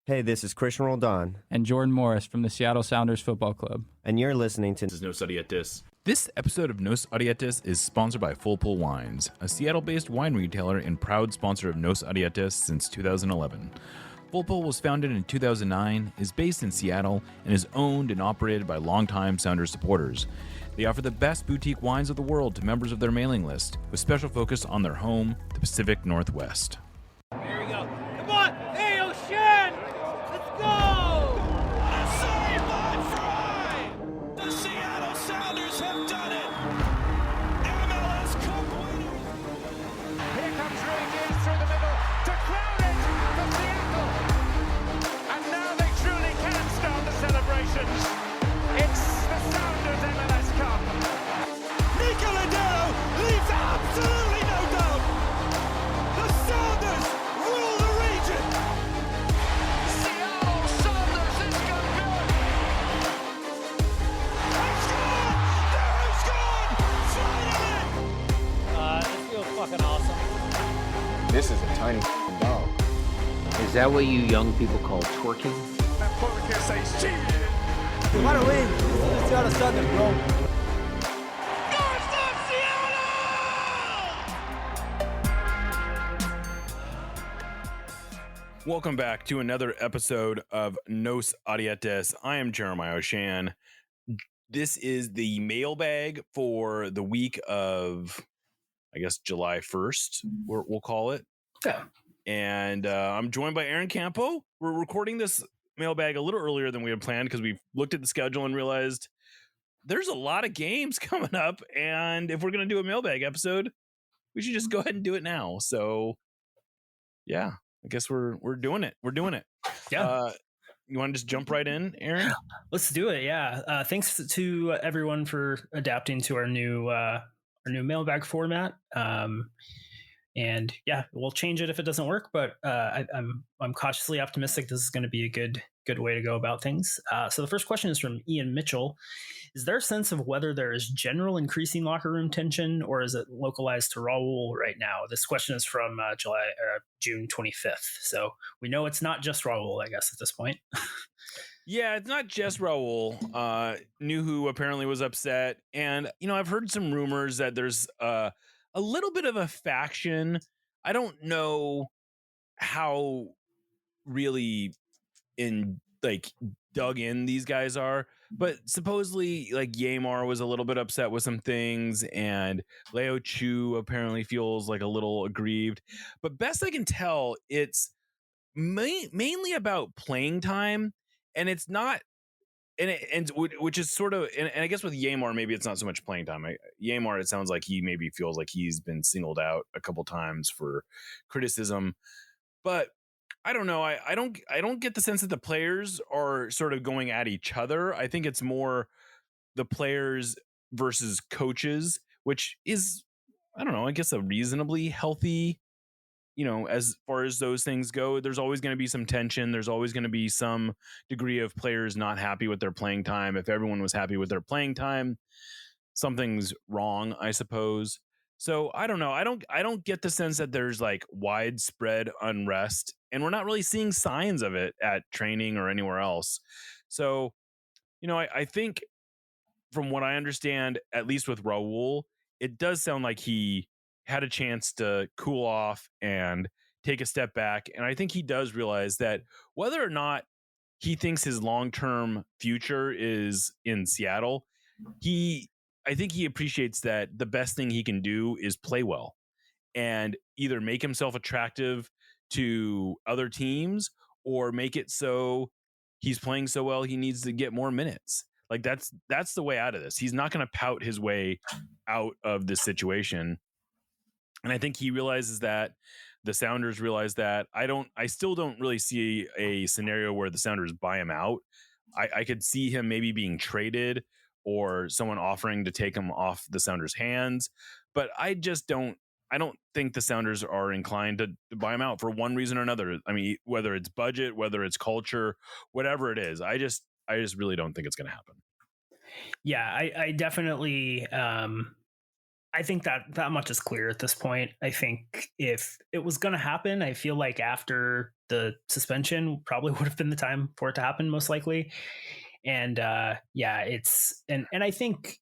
Hey, this is Christian Roldan. And Jordan Morris from the Seattle Sounders Football Club. And you're listening to This is Nos Odietis. This episode of Nos Odietis is sponsored by Full Pull Wines, a Seattle-based wine retailer and proud sponsor of Nos Odietis since 2011. Full Pull was founded in 2009, is based in Seattle, and is owned and operated by longtime Sounders supporters. They offer the best boutique wines of the world to members of their mailing list, with special focus on their home, the Pacific Northwest. Here we go. Come on! Hey, O'Shan! Let's go! A sideline fry! The Seattle Sounders have done it! MLS Cup winners! Here comes Ray Gibbs through the middle to crown it for Seattle! And now they truly can start the celebrations. It's the Sounders MLS Cup. Nicola leaves absolutely no doubt! The Sounders rule the region! Seattle Sounders is going to do it! They've scored! They've scored! Finally! This feels fucking awesome. This is a tiny dog. Is that what you young people call twerking? And Porter says, cheated! You want to win? This is the Seattle Sounders, bro. Welcome back to another episode of Nos Odietis. I am Jeremiah O'Shan. This is the mailbag for the week of, I guess, July 1st, we'll call it. Yeah. And I'm joined by Aaron Campo. We're recording this mailbag a little earlier than we had planned because we looked at the schedule and realized there's a lot of games coming up. And if we're going to do a mailbag episode, we should just go ahead and do it now. So, yeah. I guess we're doing it. We're doing it. Yeah. You want to just jump right in, Aaron? Let's do it. Yeah. Thanks to everyone for adapting to our new mailbag format. And yeah, we'll change it if it doesn't work. But I'm cautiously optimistic this is going to be a good way to go about things. So the first question is from Ian Mitchell. Is there a sense of whether there is general increasing locker room tension, or is it localized to Raul right now? This question is from June 25th. So we know it's not just Raul, I guess, at this point. Yeah, it's not just Raul. Nuhu apparently was upset. And, I've heard some rumors that there's a little bit of a faction. I don't know how really dug in these guys are, but supposedly Yamar was a little bit upset with some things, and Leo Chu apparently feels like a little aggrieved. But best I can tell, it's mainly about playing time, and it's not, which is sort of, and I guess with Yamar maybe it's not so much playing time. Yamar, it sounds like he maybe feels like he's been singled out a couple times for criticism, but I don't know. I don't get the sense that the players are sort of going at each other. I think it's more the players versus coaches, which is, I don't know, I guess a reasonably healthy, as far as those things go. There's always going to be some tension. There's always going to be some degree of players not happy with their playing time. If everyone was happy with their playing time, something's wrong, I suppose. So I don't know. I don't get the sense that there's widespread unrest, and we're not really seeing signs of it at training or anywhere else. So, I think from what I understand, at least with Raul, it does sound like he had a chance to cool off and take a step back. And I think he does realize that whether or not he thinks his long-term future is in Seattle, I think he appreciates that the best thing he can do is play well and either make himself attractive to other teams or make it so he's playing so well he needs to get more minutes. That's the way out of this. He's not going to pout his way out of this situation. And I think he realizes that. The Sounders realize that. I still don't really see a scenario where the Sounders buy him out. I could see him maybe being traded or someone offering to take him off the Sounders' hands. But I don't think the Sounders are inclined to buy him out for one reason or another. I mean, whether it's budget, whether it's culture, whatever it is, I just really don't think it's going to happen. Yeah, I definitely, I think that much is clear at this point. I think if it was going to happen, I feel like after the suspension probably would have been the time for it to happen, most likely. And it's and I think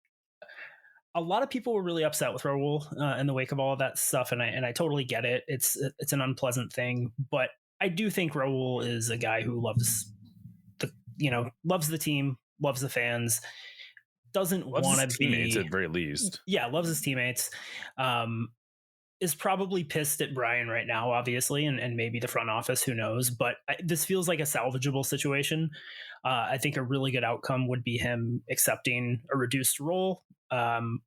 a lot of people were really upset with Raul in the wake of all of that stuff, and I totally get it. It's an unpleasant thing, but I do think Raul is a guy who loves the team, loves the fans, doesn't want to be teammates at very least. Yeah, loves his teammates. Is probably pissed at Brian right now, obviously, and maybe the front office, who knows. But this feels like a salvageable situation. I think a really good outcome would be him accepting a reduced role,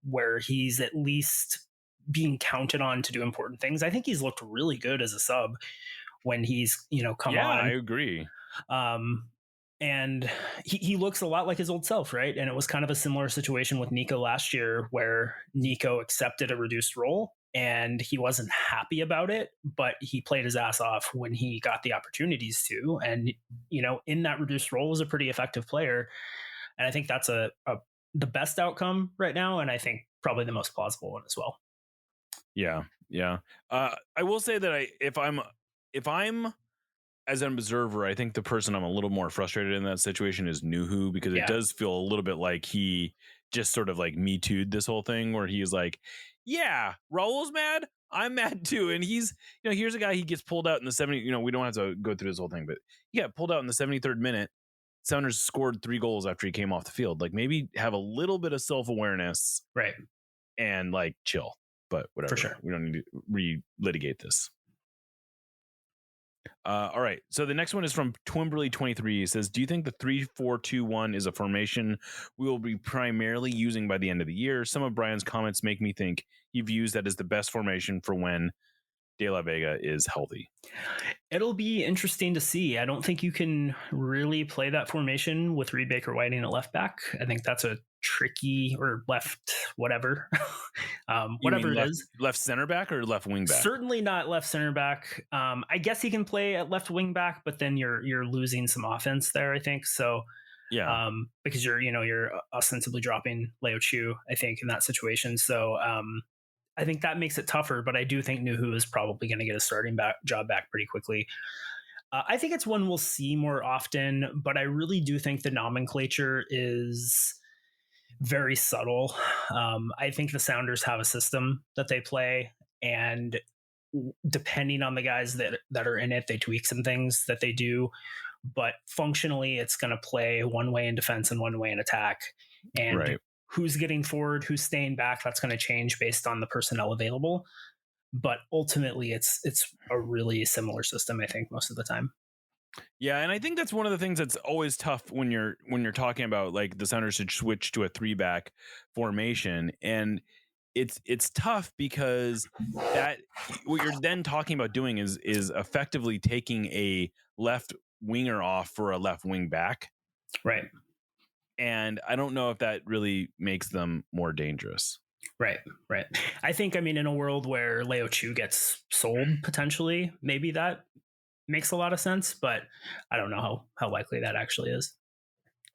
where he's at least being counted on to do important things. I think he's looked really good as a sub when he's come on. Yeah, I agree. And he looks a lot like his old self, right? And it was kind of a similar situation with Nico last year, where Nico accepted a reduced role and he wasn't happy about it, but he played his ass off when he got the opportunities to. And, in that reduced role, was a pretty effective player. And I think that's the best outcome right now. And I think probably the most plausible one as well. Yeah. Yeah. I will say that if I'm as an observer, I think the person I'm a little more frustrated in that situation is Nuhu, because it does feel a little bit like he just sort of like Me Too'd this whole thing, where he's like, yeah, Raul's mad, I'm mad too. And he's, here's a guy, he gets pulled out in the 70, we don't have to go through this whole thing, but he got pulled out in the 73rd minute. Sounders scored 3 goals after he came off the field. Like, maybe have a little bit of self-awareness, right? And like chill, but whatever. For sure. We don't need to relitigate this. All right. So the next one is from Twimberly23. It says, do you think the 3-4-2-1 is a formation we will be primarily using by the end of the year? Some of Brian's comments make me think he views that as the best formation for when De La Vega is healthy. It'll be interesting to see. I don't think you can really play that formation with Reed Baker-Whiting at left back. I think that's a tricky, or left, whatever. Whatever it is. Left center back or left wing back? Certainly not left center back. I guess he can play at left wing back, but then you're losing some offense there, I think. So yeah, because you're ostensibly dropping Leo Chu, I think, in that situation. So I think that makes it tougher, but I do think Nuhu is probably going to get a starting job back pretty quickly. I think it's one we'll see more often, but I really do think the nomenclature is very subtle. I think the Sounders have a system that they play, and depending on the guys that are in it, they tweak some things that they do, but functionally it's going to play one way in defense and one way in attack. And right. Who's getting forward, who's staying back, that's going to change based on the personnel available. But ultimately, it's a really similar system, I think, most of the time. Yeah, and I think that's one of the things that's always tough when you're talking about like the Sounders should switch to a 3-back formation, and it's tough because that what you're then talking about doing is effectively taking a left winger off for a left wing back, right? And I don't know if that really makes them more dangerous. Right. I think, in a world where Leo Chu gets sold, potentially, maybe that makes a lot of sense, but I don't know how likely that actually is.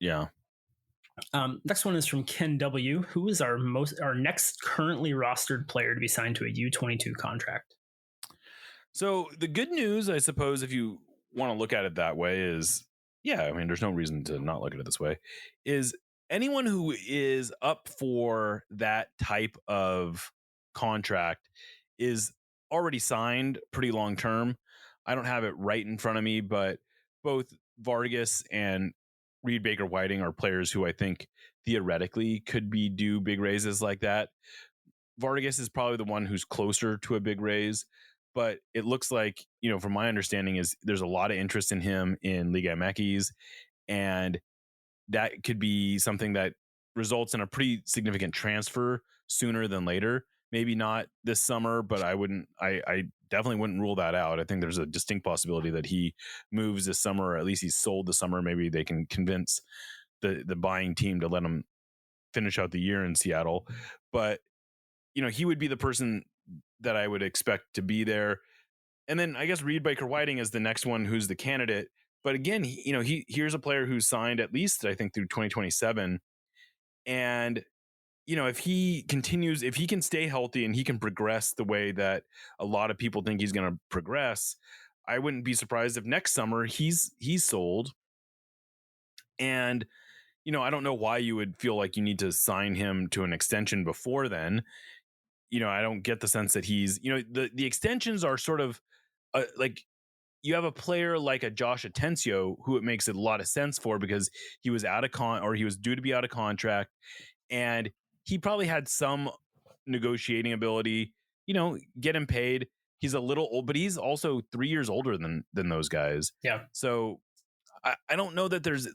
Yeah. Next one is from Ken W. Who is our next currently rostered player to be signed to a U22 contract? So the good news, I suppose, if you want to look at it that way, is there's no reason to not look at it this way, is anyone who is up for that type of contract is already signed pretty long term. I don't have it right in front of me, but both Vargas and Reed Baker-Whiting are players who I think theoretically could be due big raises like that. Vargas is probably the one who's closer to a big raise, but it looks like, from my understanding, is there's a lot of interest in him in Liga MX, and that could be something that results in a pretty significant transfer sooner than later. Maybe not this summer, but I definitely wouldn't rule that out. I think there's a distinct possibility that he moves this summer, or at least he's sold this summer. Maybe they can convince the buying team to let him finish out the year in Seattle. But, he would be the person that I would expect to be there. And then I guess Reed Baker-Whiting is the next one who's the candidate. But again, here's a player who's signed at least, I think, through 2027. And, if he continues, if he can stay healthy and he can progress the way that a lot of people think he's going to progress, I wouldn't be surprised if next summer he's sold. And, I don't know why you would feel like you need to sign him to an extension before then. I don't get the sense that he's, the extensions are sort of like, you have a player like a Josh Atencio who it makes a lot of sense for because he was he was due to be out of contract, and he probably had some negotiating ability, get him paid. He's a little old, but he's also 3 years older than those guys. Yeah. So I don't know that there's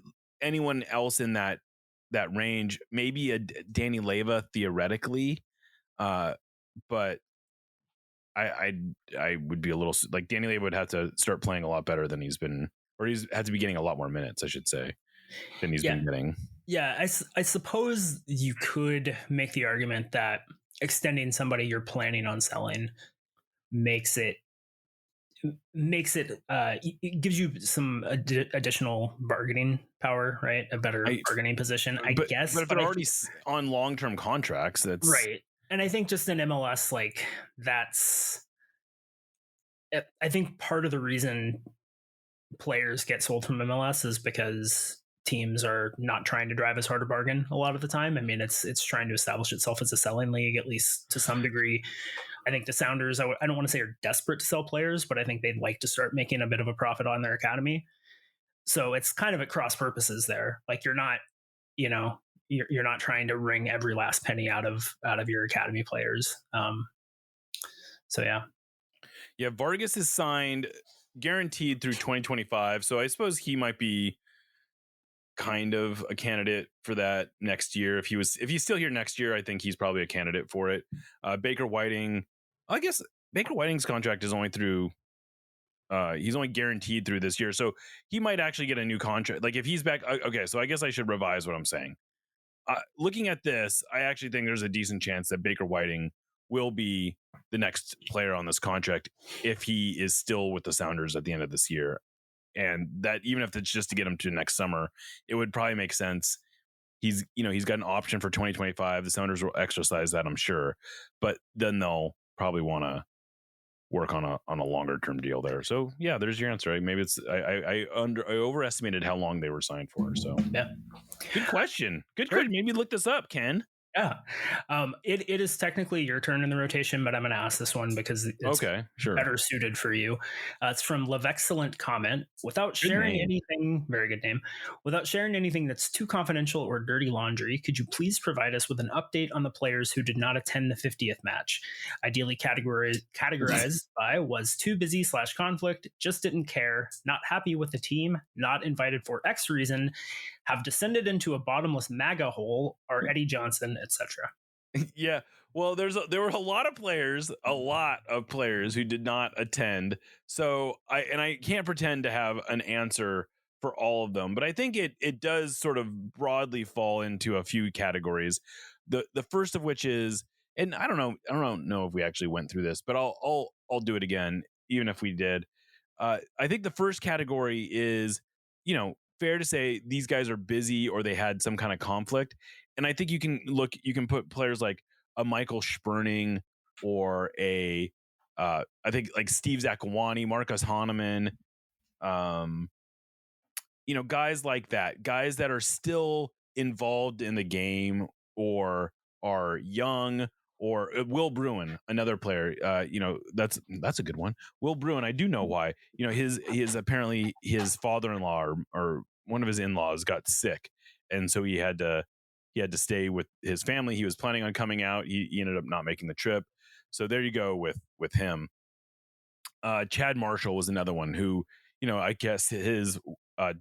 anyone else in that range. Maybe a Danny Leyva theoretically, but I would be a little like Danny Leyva would have to start playing a lot better than he's been, or he's had to be getting a lot more minutes, I should say, than he's been getting. Yeah, I suppose you could make the argument that extending somebody you're planning on selling it gives you some additional bargaining power, right? A better bargaining position, I guess. But if they're already on long-term contracts, that's right. And I think just in MLS, like I think part of the reason players get sold from MLS is because teams are not trying to drive as hard a bargain a lot of the time. I mean, it's trying to establish itself as a selling league, at least to some degree. I think the Sounders, I don't want to say are desperate to sell players, but I think they'd like to start making a bit of a profit on their academy. So it's kind of at cross purposes there. Like you're not trying to wring every last penny out of your academy players. So yeah. Vargas is signed guaranteed through 2025. So I suppose he might be kind of a candidate for that next year. If he's still here next year, I think he's probably a candidate for it. Baker Whiting, I guess Baker Whiting's contract is only through he's only guaranteed through this year, so he might actually get a new contract. Like if he's back, okay, so I guess I should revise what I'm saying. Looking at this, I actually think there's a decent chance that Baker Whiting will be the next player on this contract if he is still with the Sounders at the end of this year. And that even if it's just to get him to next summer, it would probably make sense. He's got an option for 2025. The Sounders will exercise that, I'm sure, but then they'll probably want to work on a longer term deal there. So yeah, there's your answer. Right? Maybe it's I overestimated how long they were signed for. So yeah, good question. Good question. Maybe look this up, Ken. Yeah, it is technically your turn in the rotation, but I'm going to ask this one because it's better suited for you. It's from Levexcellent Comment. Without sharing anything, very good name. Without sharing anything that's too confidential or dirty laundry, could you please provide us with an update on the players who did not attend the 50th match? Ideally categorized by was too busy / conflict, just didn't care, not happy with the team, not invited for X reason, have descended into a bottomless MAGA hole, are Eddie Johnson, etc. Yeah, well, there were a lot of players who did not attend. So I can't pretend to have an answer for all of them, but I think it does sort of broadly fall into a few categories. The first of which is, and I don't know if we actually went through this, but I'll do it again, even if we did. I think the first category is, fair to say these guys are busy or they had some kind of conflict. And I think you can put players like a Michael Sperning or I think like Steve Zakuani, Marcus Hahnemann, guys like that, guys that are still involved in the game or are young, or Will Bruin, another player, that's a good one. Will Bruin, I do know why. His apparently his father-in-law or one of his in-laws got sick, and so he had to stay with his family. He was planning on coming out. He ended up not making the trip. So there you go with him. Chad Marshall was another one who, I guess his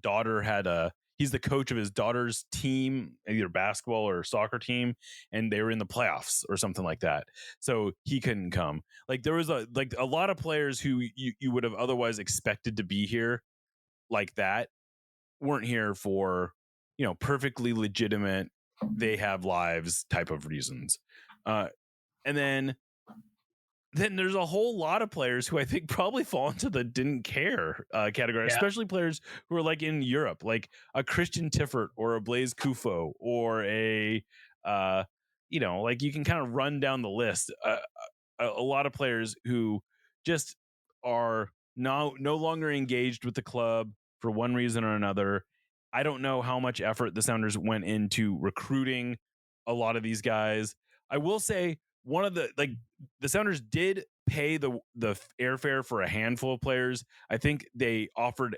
daughter he's the coach of his daughter's team, either basketball or soccer team, and they were in the playoffs or something like that. So he couldn't come. Like there was a lot of players who you would have otherwise expected to be here like that weren't here for, perfectly legitimate, they have lives type of reasons. And then there's a whole lot of players who I think probably fall into the didn't care category, especially players who are like in Europe, like a Christian Tiffert or a Blaise Kufo or a, like you can kind of run down the list. A lot of players who just are no longer engaged with the club for one reason or another. I don't know how much effort the Sounders went into recruiting a lot of these guys. I will say the Sounders did pay the airfare for a handful of players. I think they offered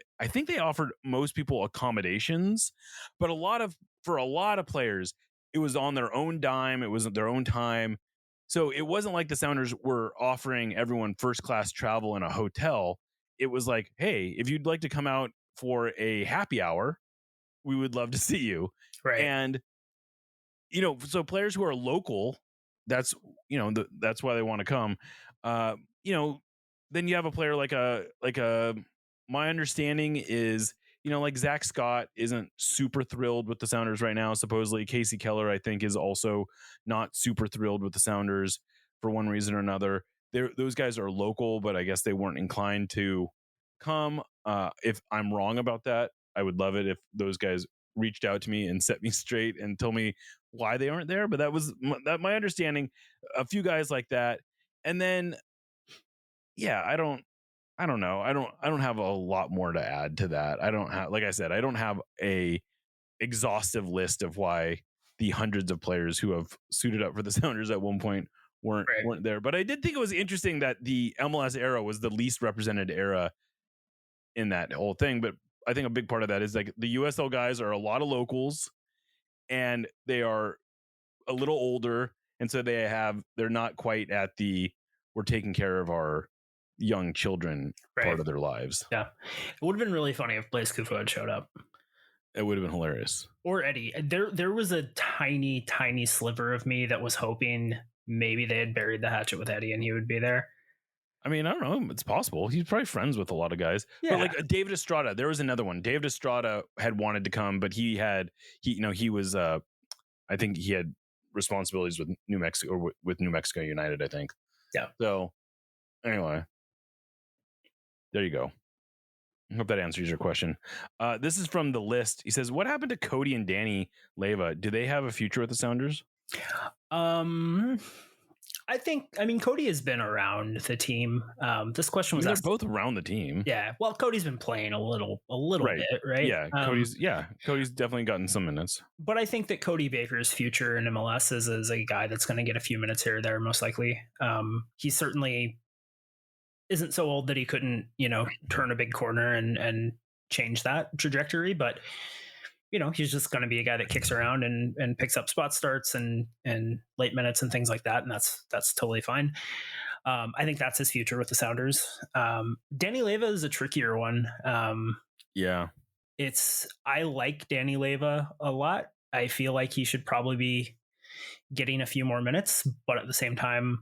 most people accommodations, but for a lot of players, it was on their own dime. It was their own time. So it wasn't like the Sounders were offering everyone first class travel in a hotel. It was like, hey, if you'd like to come out for a happy hour, we would love to see you. Right. And, so players who are local, that's why they want to come. Then you have a player like my understanding is, like Zach Scott isn't super thrilled with the Sounders right now. Supposedly Casey Keller, I think, is also not super thrilled with the Sounders for one reason or another. Those guys are local, but I guess they weren't inclined to come. If I'm wrong about that, I would love it if those guys reached out to me and set me straight and told me why they aren't there. But that was my understanding. A few guys like that. And then, yeah, I don't know. I don't have a lot more to add to that. I don't have, like I said, I don't have a exhaustive list of why the hundreds of players who have suited up for the Sounders at one point weren't there. But I did think it was interesting that the MLS era was the least represented era in that whole thing. But I think a big part of that is like the USL guys are a lot of locals and they are a little older. And so they're not quite at the, we're taking care of our young children part of their lives. Yeah. It would have been really funny if Blaise Kufu had showed up. It would have been hilarious. Or Eddie. There was a tiny, tiny sliver of me that was hoping maybe they had buried the hatchet with Eddie and he would be there. I mean, I don't know. It's possible. He's probably friends with a lot of guys. Yeah. But like David Estrada, there was another one. David Estrada had wanted to come, but he was I think he had responsibilities with New Mexico or with New Mexico United, I think. Yeah. So anyway, there you go. I hope that answers your question. This is from the list. He says, what happened to Cody and Danny Leyva? Do they have a future with the Sounders? I mean, Cody has been around the team. This question was they're both around the team. Yeah. Well, Cody's been playing a little bit, right? Yeah. Cody's definitely gotten some minutes. But I think that Cody Baker's future in MLS is a guy that's going to get a few minutes here or there, most likely. He certainly isn't so old that he couldn't, turn a big corner and change that trajectory. But, he's just going to be a guy that kicks around and picks up spot starts and late minutes and things like that. And that's totally fine. I think that's his future with the Sounders. Danny Leyva is a trickier one. I like Danny Leyva a lot. I feel like he should probably be getting a few more minutes, but at the same time,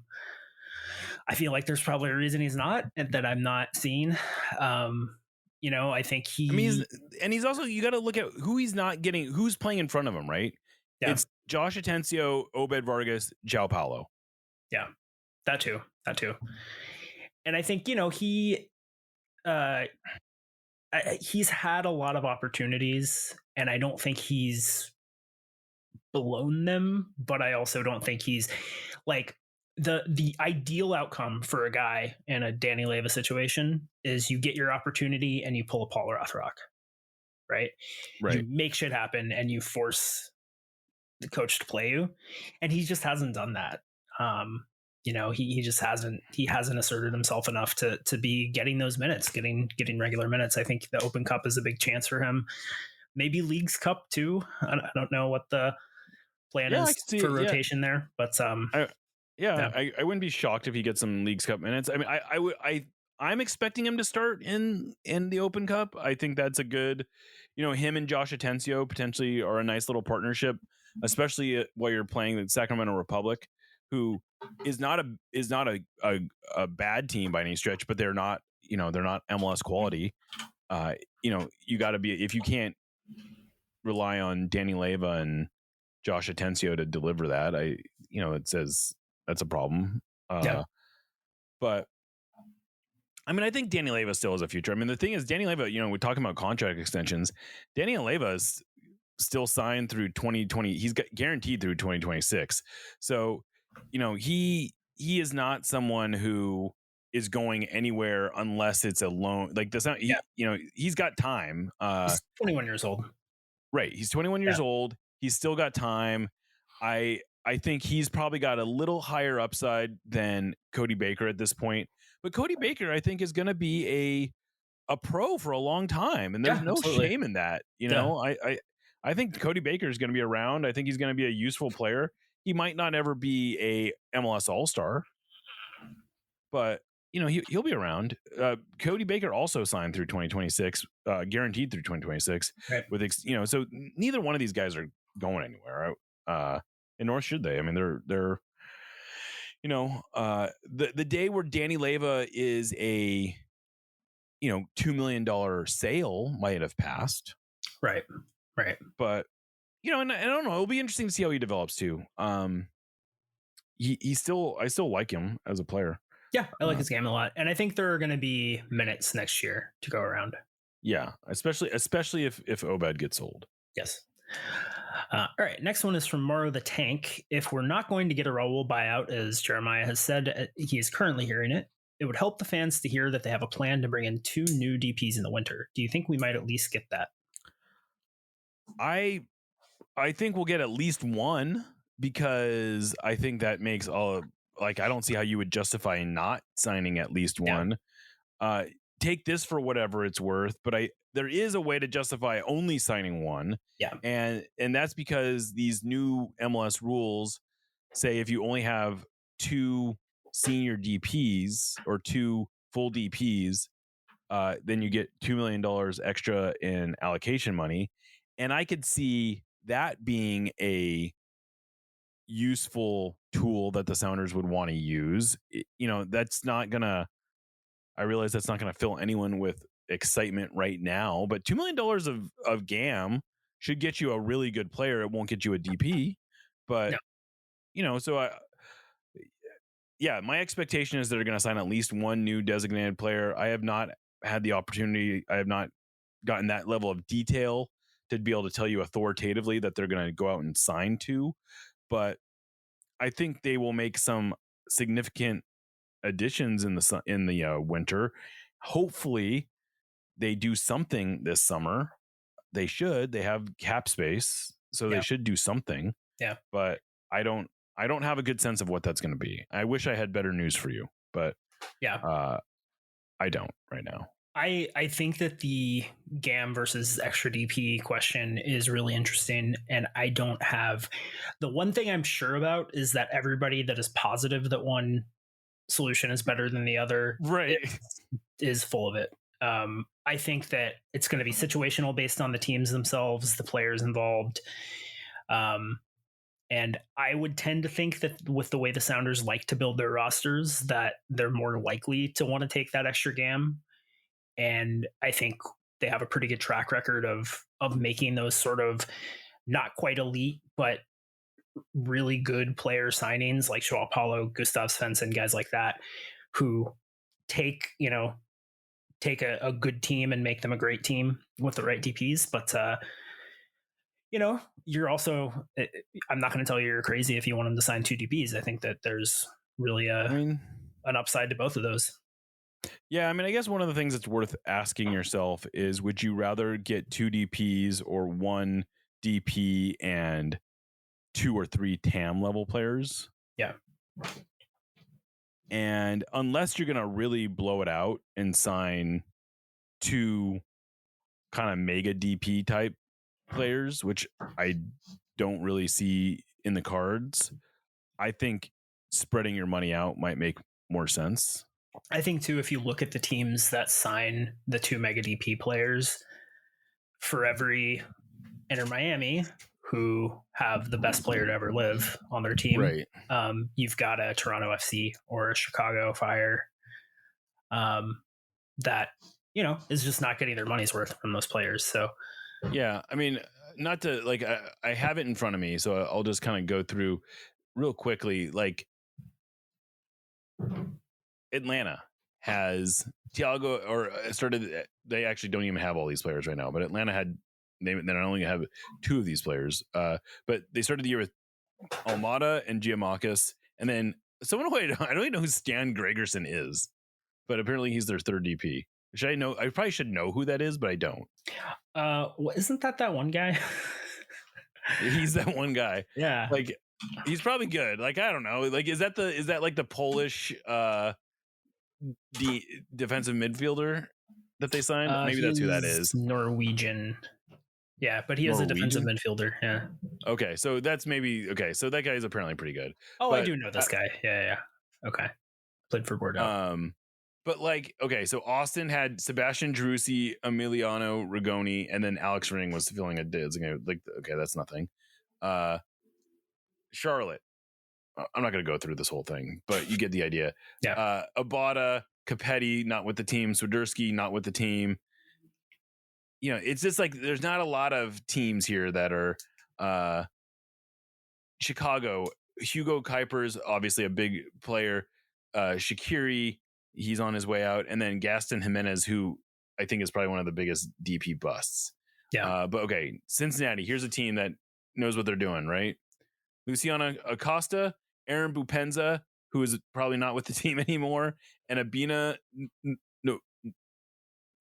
I feel like there's probably a reason he's not, and that I'm not seeing. I think he's also, you got to look at who he's not getting, who's playing in front of him, right? Yeah. It's Josh Atencio, Obed Vargas, João Paulo. Yeah, that too. And I think, he's had a lot of opportunities, and I don't think he's blown them, but I also don't think he's like, the ideal outcome for a guy in a Danny Leyva situation is you get your opportunity and you pull a Paul Rothrock, right? You make shit happen and you force the coach to play you. And he just hasn't done that. He just hasn't asserted himself enough to be getting those minutes, getting regular minutes. I think the Open Cup is a big chance for him. Maybe Leagues Cup too. I don't know what the plan is for rotation there, but I wouldn't be shocked if he gets some Leagues Cup minutes. I mean, I'm expecting him to start in the Open Cup. I think that's a good, him and Josh Atencio potentially are a nice little partnership, especially while you're playing the Sacramento Republic, who is not a bad team by any stretch, but they're not MLS quality. You got to be, if you can't rely on Danny Leyva and Josh Atencio to deliver that, it says that's a problem. But I mean, I think Danny Leyva still has a future. I mean, the thing is, Danny Leyva, we're talking about contract extensions. Danny Leyva is still signed through 2020. He's got guaranteed through 2026. So, he is not someone who is going anywhere unless it's a loan. Like that's not, he's got time. He's 21 years old. Right. He's 21 years old. He's still got time. I think he's probably got a little higher upside than Cody Baker at this point. But Cody Baker, I think, is going to be a pro for a long time. And there's no absolutely. shame in that. I think Cody Baker is going to be around. I think he's going to be a useful player. He might not ever be a MLS All-Star, but he'll be around. Cody Baker also signed through 2026, guaranteed through 2026. Right. So neither one of these guys are going anywhere. And nor should they. I mean, they're the day where Danny Leyva is a $2 million sale might have passed. Right. But and I don't know. It'll be interesting to see how he develops too. I still like him as a player. Yeah, I like his game a lot, and I think there are going to be minutes next year to go around. Yeah, especially if Obed gets sold. Yes. All right, next one is from Morrow the Tank. If we're not going to get a Raul buyout, as Jeremiah has said, he is currently hearing it. It would help the fans to hear that they have a plan to bring in 2 new DPs in the winter. Do you think we might at least get that? I think we'll get at least one, because I think that makes I don't see how you would justify not signing at least one. Take this for whatever it's worth, but there is a way to justify only signing one. Yeah. And that's because these new MLS rules say if you only have 2 senior DPs or 2 full DPs, then you get $2 million extra in allocation money. And I could see that being a useful tool that the Sounders would want to use. That's not gonna, I realize that's not gonna fill anyone with excitement right now, but $2 million of GAM should get you a really good player. It won't get you a DP, but my expectation is they're going to sign at least one new designated player. I have not had the opportunity. I have not gotten that level of detail to be able to tell you authoritatively that they're going to go out and sign 2, but I think they will make some significant additions in the winter. Hopefully they do something this summer. They should. They have cap space, so they should do something. Yeah. But I don't have a good sense of what that's going to be. I wish I had better news for you, but I don't right now. I think that the GAM versus extra DP question is really interesting, and I don't have the one thing I'm sure about is that everybody that is positive that one solution is better than the other is full of it. I think that it's going to be situational based on the teams themselves, the players involved. And I would tend to think that with the way the Sounders like to build their rosters, that they're more likely to want to take that extra GAM. And I think they have a pretty good track record of making those sort of not quite elite, but really good player signings like Joao Paulo, Gustav Svensson, guys like that, who take a good team and make them a great team with the right DPs. But, you're also, I'm not going to tell you you're crazy if you want them to sign 2 DPs. I think that there's really an upside to both of those. Yeah, I mean, I guess one of the things that's worth asking yourself is, would you rather get 2 DPs or 1 DP and 2 or 3 TAM level players? Yeah. And unless you're going to really blow it out and sign 2 kind of mega DP type players, which I don't really see in the cards, I think spreading your money out might make more sense. I think too, if you look at the teams that sign the 2 mega DP players, for every Inter Miami who have the best player to ever live on their team, you've got a Toronto FC or a Chicago Fire that is just not getting their money's worth from those players. So yeah, I mean, not to I have it in front of me, so I'll just kind of go through real quickly. Like, Atlanta has Thiago, or started. They actually don't even have all these players right now, but Atlanta had. They not only have 2 of these players, but they started the year with Almada and Giamakis, and then someone who I don't even know who Stan Gregerson is. but apparently he's their third DP. Should I know? I probably should know who that is, but I don't. Isn't that one guy? He's that one guy. Yeah. Like he's probably good. Like I don't know. Like is that like the Polish defensive midfielder that they signed? Maybe that's who that is. Norwegian. Yeah, but he is a defensive midfielder. Yeah. Okay, so that's maybe okay. So that guy is apparently pretty good. Oh, I do know this guy. Yeah. Okay. Played for Bordeaux. But like, okay, so Austin had Sebastian Drusi, Emiliano Rigoni, and then Alex Ring was filling a dids. Like, okay, that's nothing. Charlotte. I'm not going to go through this whole thing, but you get the idea. Yeah. Abada, Capetti, not with the team. Swiderski, not with the team. You know, it's just like there's not a lot of teams here that are Chicago. Hugo Kuiper's obviously a big player. Shaqiri, he's on his way out, and then Gaston Jimenez, who I think is probably one of the biggest DP busts. Yeah. But okay, Cincinnati. Here's a team that knows what they're doing, right? Luciano Acosta, Aaron Bupenza, who is probably not with the team anymore, and Abina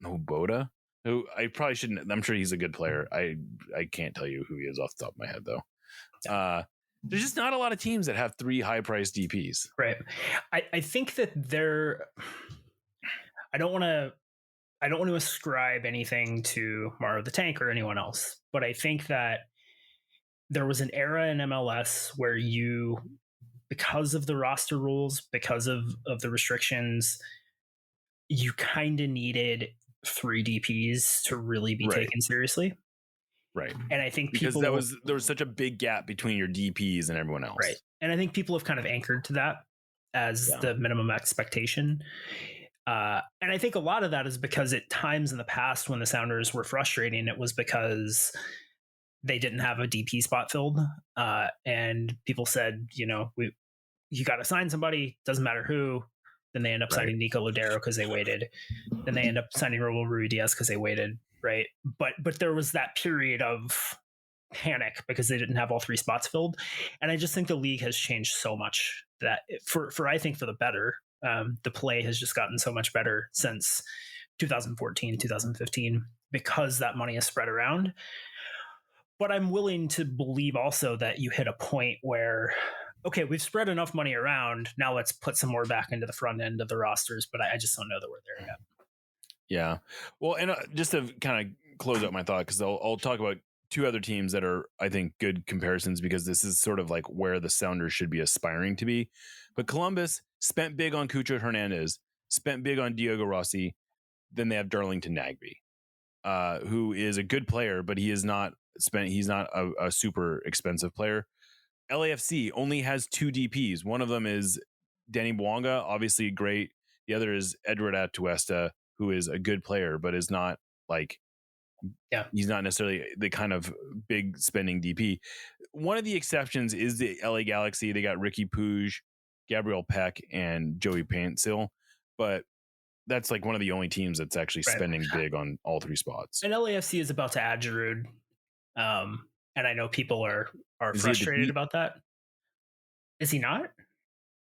Boda, who I probably shouldn't. I'm sure he's a good player. I can't tell you who he is off the top of my head though. There's just not a lot of teams that have 3 high-priced DPs. Right. I think that I don't want to ascribe anything to Mario the Tank or anyone else, but I think that there was an era in MLS where because of the roster rules, because of the restrictions, you kind of needed 3 DPs to really be taken seriously. Right. And I think because there was such a big gap between your DPs and everyone else. Right. And I think people have kind of anchored to that as the minimum expectation. And I think a lot of that is because at times in the past when the Sounders were frustrating, it was because they didn't have a DP spot filled. And people said, you got to sign somebody, doesn't matter who. Then they end up signing Nico Lodero because they waited. Then they end up signing Raul Ruidiaz because they waited. Right. But there was that period of panic because they didn't have all 3 spots filled. And I just think the league has changed so much that I think for the better. The play has just gotten so much better since 2014, 2015, because that money is spread around. But I'm willing to believe also that you hit a point where, okay, we've spread enough money around. Now let's put some more back into the front end of the rosters. But I just don't know that we're there yet. Yeah. Well, and just to kind of close out my thought, because I'll talk about 2 other teams that are, I think, good comparisons, because this is sort of like where the Sounders should be aspiring to be. But Columbus spent big on Cucho Hernandez, spent big on Diego Rossi. Then they have Darlington Nagbe, who is a good player, but he's not a super expensive player. LAFC only has 2 DPs. One of them is Danny Bwanga, obviously great. The other is Edward Atuesta, who is a good player, but is not like, he's not necessarily the kind of big spending DP. One of the exceptions is the LA Galaxy. They got Ricky Puig, Gabriel Peck, and Joey Pantsil, but that's like one of the only teams that's actually spending big on all 3 spots. And LAFC is about to add Giroud. And I know people are frustrated about that. Is he not?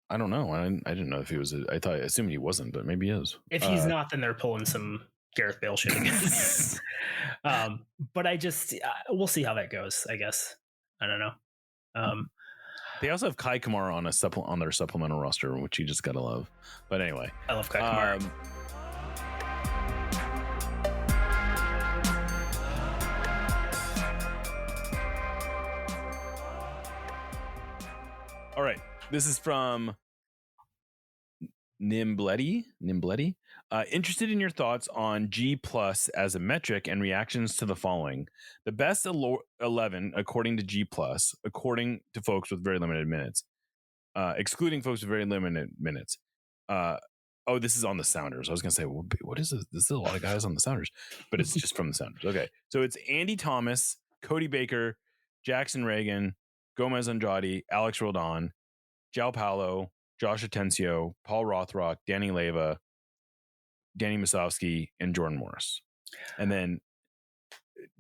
I don't know. I didn't know if he was. I assumed he wasn't, but maybe he is. If he's not, then they're pulling some Gareth Bale shit again. But I just we'll see how that goes. I guess I don't know. They also have Kai Kamara on their supplemental roster, which you just gotta love. But anyway, I love Kai Kamara. All right, this is from Nimbletti. Interested in your thoughts on G+ as a metric and reactions to the following. The best 11 according to G+, according to folks with very limited minutes, excluding folks with very limited minutes. This is on the Sounders. I was going to say, what is this? This is a lot of guys on the Sounders, but it's just from the Sounders. Okay, so it's Andy Thomas, Cody Baker, Jackson Reagan, Gomez Andrade, Alex Roldan, João Paulo, Josh Atencio, Paul Rothrock, Danny Leyva, Danny Musovski, and Jordan Morris. And then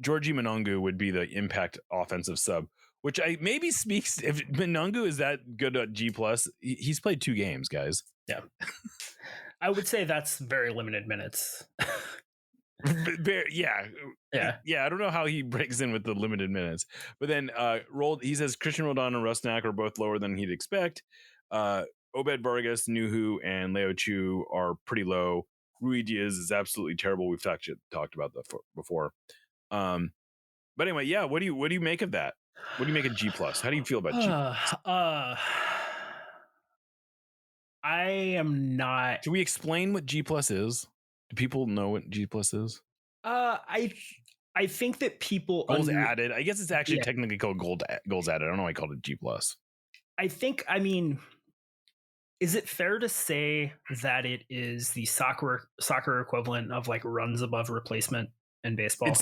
Georgie Monongu would be the impact offensive sub, which maybe speaks, if Monongu is that good at G+, he's played 2 games, guys. Yeah. I would say that's very limited minutes. Yeah. I don't know how he breaks in with the limited minutes, but then he says Christian Roldan and Rusnak are both lower than he'd expect. Obed Vargas, Nuhu, and Leo Chu are pretty low. Rui Diaz is absolutely terrible. We've talked about that before. But anyway, yeah. What do you make of that? What do you make of G plus? How do you feel about G plus? I am not. Should we explain what G plus is? Do people know what G plus is? I think that people goals added. I guess it's actually technically called goals added. I don't know why I called it G plus. I mean, is it fair to say that it is the soccer equivalent of like runs above replacement in baseball?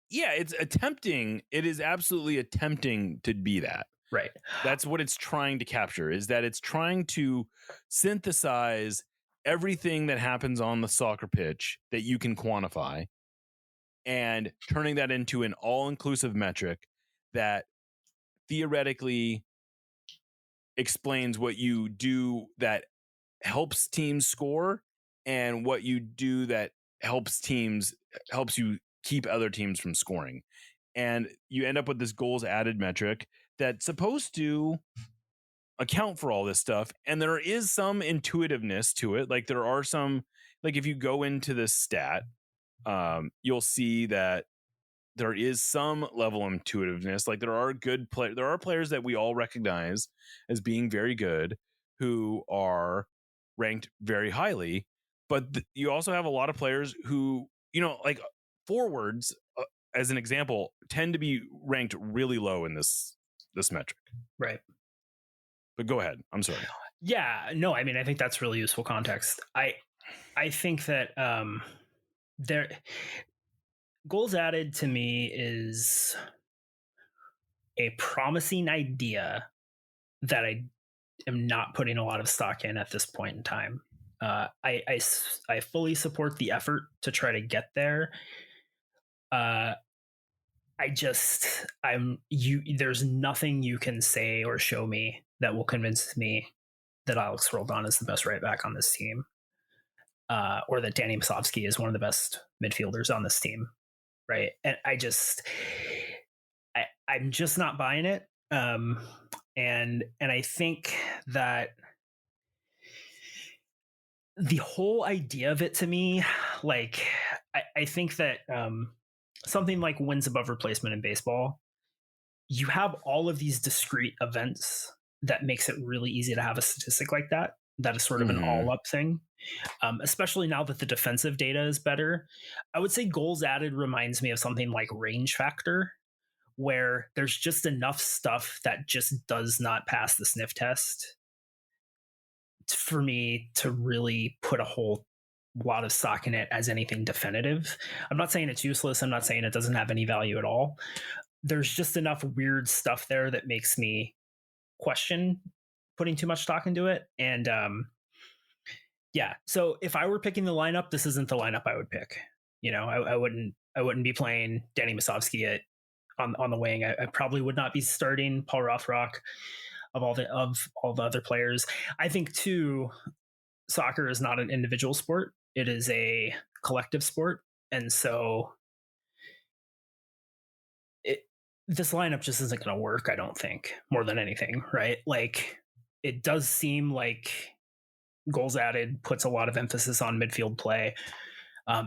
It's attempting. It is absolutely attempting to be that. Right. That's what it's trying to capture, is that it's trying to synthesize everything that happens on the soccer pitch that you can quantify and turning that into an all-inclusive metric that theoretically explains what you do that helps teams score and what you do that helps you keep other teams from scoring. And you end up with this goals added metric that's supposed to account for all this stuff. And there is some intuitiveness to it. Like there are some, like if you go into this stat, you'll see that there is some level of intuitiveness. Like there are there are players that we all recognize as being very good who are ranked very highly, but you also have a lot of players who, like forwards, as an example, tend to be ranked really low in this metric. Right. But go ahead. I'm sorry. Yeah, no, I mean, I think that's really useful context. I think that there goals added to me is a promising idea that I am not putting a lot of stock in at this point in time. I fully support the effort to try to get there. There's nothing you can say or show me that will convince me that Alex Roldan is the best right back on this team, or that Danny Musovski is one of the best midfielders on this team, right? And I'm just not buying it. And I think that the whole idea of it to me, like, I think that something like wins above replacement in baseball, you have all of these discrete events that makes it really easy to have a statistic like that. That is sort of an all up thing, especially now that the defensive data is better. I would say goals added reminds me of something like range factor, where there's just enough stuff that just does not pass the sniff test for me to really put a whole lot of stock in it as anything definitive. I'm not saying it's useless. I'm not saying it doesn't have any value at all. There's just enough weird stuff there that makes me question putting too much stock into it. And so if I were picking the lineup, this isn't the lineup I would pick. I wouldn't be playing Danny Musovski on the wing. I probably would not be starting Paul Rothrock of all the other players. I think too, soccer is not an individual sport. It is a collective sport. And so this lineup just isn't going to work, I don't think, more than anything, right? Like, it does seem like goals added puts a lot of emphasis on midfield play.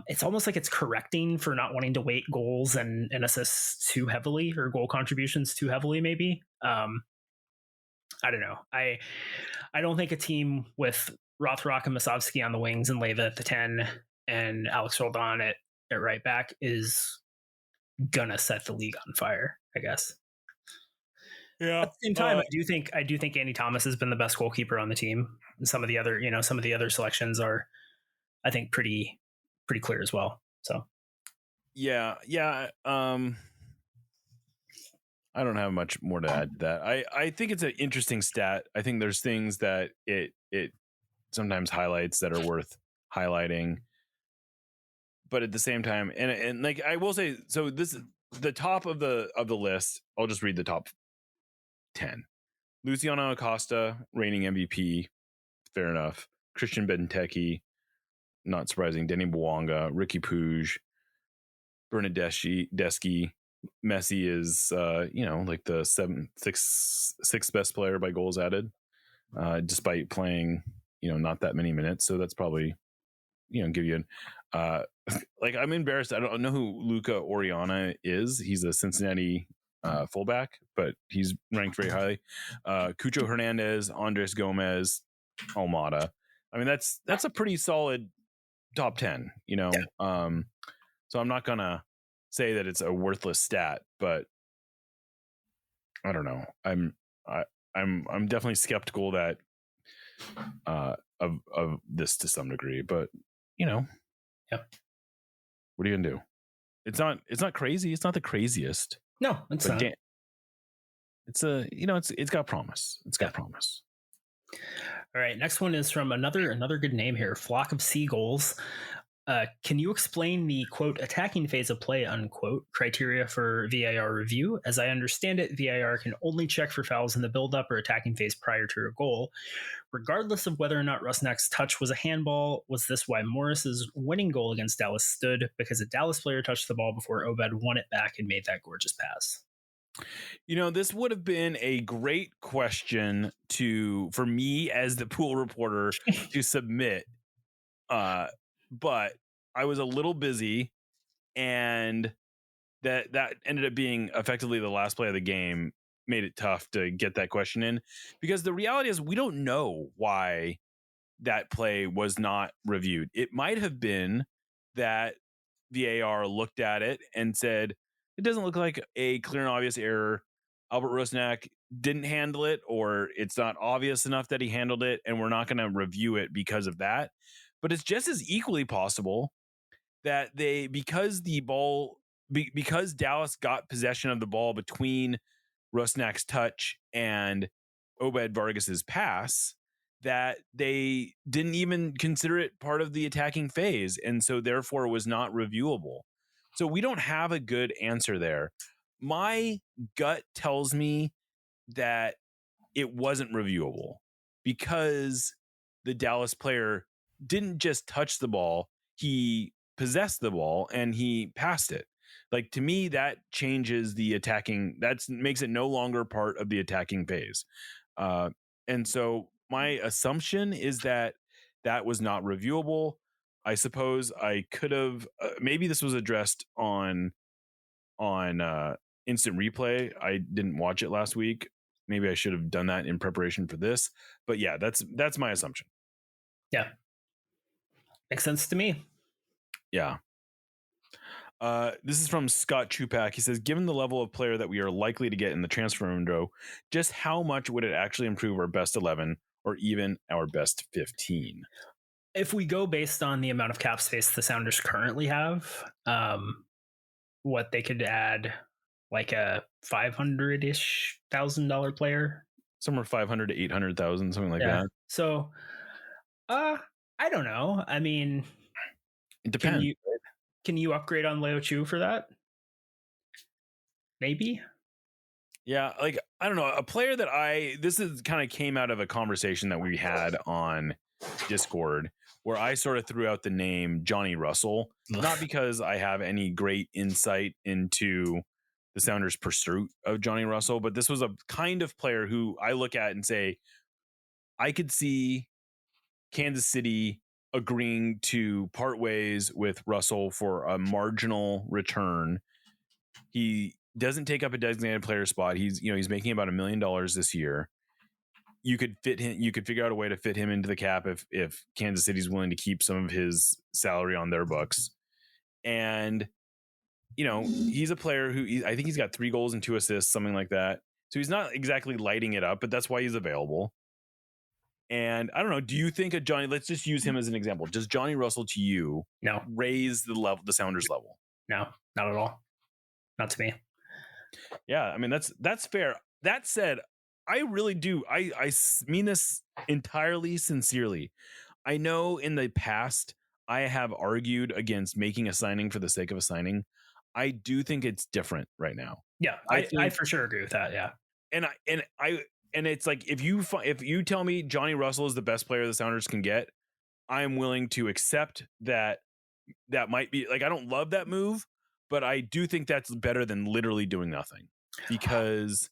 It's almost like it's correcting for not wanting to weight goals and assists too heavily, or goal contributions too heavily, maybe. I don't know. I don't think a team with Rothrock and Musovski on the wings and Leyva at the 10 and Alex Roldan at right back is gonna set the league on fire, I guess. Yeah. At the same time, I do think Andy Thomas has been the best goalkeeper on the team. And some of the other selections are, I think, pretty clear as well. So yeah. I don't have much more to add to that. I think it's an interesting stat. I think there's things that it sometimes highlights that are worth highlighting. But at the same time, and like I will say, so this is the top of the list. I'll just read the top 10. Luciano Acosta, reigning MVP. Fair enough. Christian Benteke, not surprising. Denny Bwanga, Ricky Puig, Bernadeschi. Messi is, like the sixth best player by goals added, despite playing, not that many minutes. So that's probably, give you an, like, I'm embarrassed. I don't know who Luca Oriana is. He's a Cincinnati fullback, but he's ranked very highly. Cucho Hernandez, Andres Gomez, Almada. I mean, that's a pretty solid top 10, Yeah. So I'm not gonna say that it's a worthless stat, but I don't know. I'm definitely skeptical that of this to some degree, but Yeah. What are you gonna do? It's not crazy. It's not the craziest. No, it's not. It's got promise. It's got promise. All right. Next one is from another good name here, Flock of Seagulls. Can you explain the quote attacking phase of play unquote criteria for VAR review? As I understand it, VAR can only check for fouls in the build-up or attacking phase prior to a goal. Regardless of whether or not Rusnak's touch was a handball, was this why Morris's winning goal against Dallas stood? Because a Dallas player touched the ball before Obed won it back and made that gorgeous pass. This would have been a great question for me as the pool reporter to submit. But I was a little busy, and that ended up being effectively the last play of the game, made it tough to get that question in, because the reality is we don't know why that play was not reviewed. It might have been that VAR looked at it and said, it doesn't look like a clear and obvious error. Albert Rusnak didn't handle it, or it's not obvious enough that he handled it, and we're not going to review it because of that. But it's just as equally possible that because Dallas got possession of the ball between Rusnak's touch and Obed Vargas's pass, that they didn't even consider it part of the attacking phase, and so therefore was not reviewable. So we don't have a good answer there. My gut tells me that it wasn't reviewable because the Dallas player didn't just touch the ball, he possessed the ball and he passed it. Like, to me, that changes the attacking, that makes it no longer part of the attacking phase. And so my assumption is that was not reviewable. I suppose I could have, maybe this was addressed on instant replay. I didn't watch it last week. Maybe I should have done that in preparation for this. But yeah, that's my assumption. Yeah. Makes sense to me. Yeah. This is from Scott Chupak. He says, given the level of player that we are likely to get in the transfer window, just how much would it actually improve our best 11 or even our best 15? If we go based on the amount of cap space the Sounders currently have, what they could add, like a $500-ish thousand player, somewhere 500 to 800,000, something like that. So, I don't know. I mean, it depends. Can you upgrade on Leo Chu for that? Maybe. Yeah, like, I don't know, a player that this is kind of came out of a conversation that we had on Discord where I sort of threw out the name Johnny Russell, not because I have any great insight into the Sounders' pursuit of Johnny Russell, but this was a kind of player who I look at and say, I could see Kansas City agreeing to part ways with Russell for a marginal return. He doesn't take up a designated player spot. He's making about $1 million this year. You could fit him. You could figure out a way to fit him into the cap if Kansas City's willing to keep some of his salary on their books. And he's a player who I think he's got 3 goals and 2 assists, something like that. So he's not exactly lighting it up, but that's why he's available. And I don't know. Do you think let's just use him as an example. Does Johnny Russell to you raise the Sounders level? No, not at all. Not to me. Yeah, I mean that's fair. That said, I really do. I mean this entirely sincerely. I know in the past I have argued against making a signing for the sake of a signing. I do think it's different right now. Yeah, I for sure agree with that. Yeah, and it's like if you tell me Johnny Russell is the best player the Sounders can get, I'm willing to accept that might be like, I don't love that move, but I do think that's better than literally doing nothing, because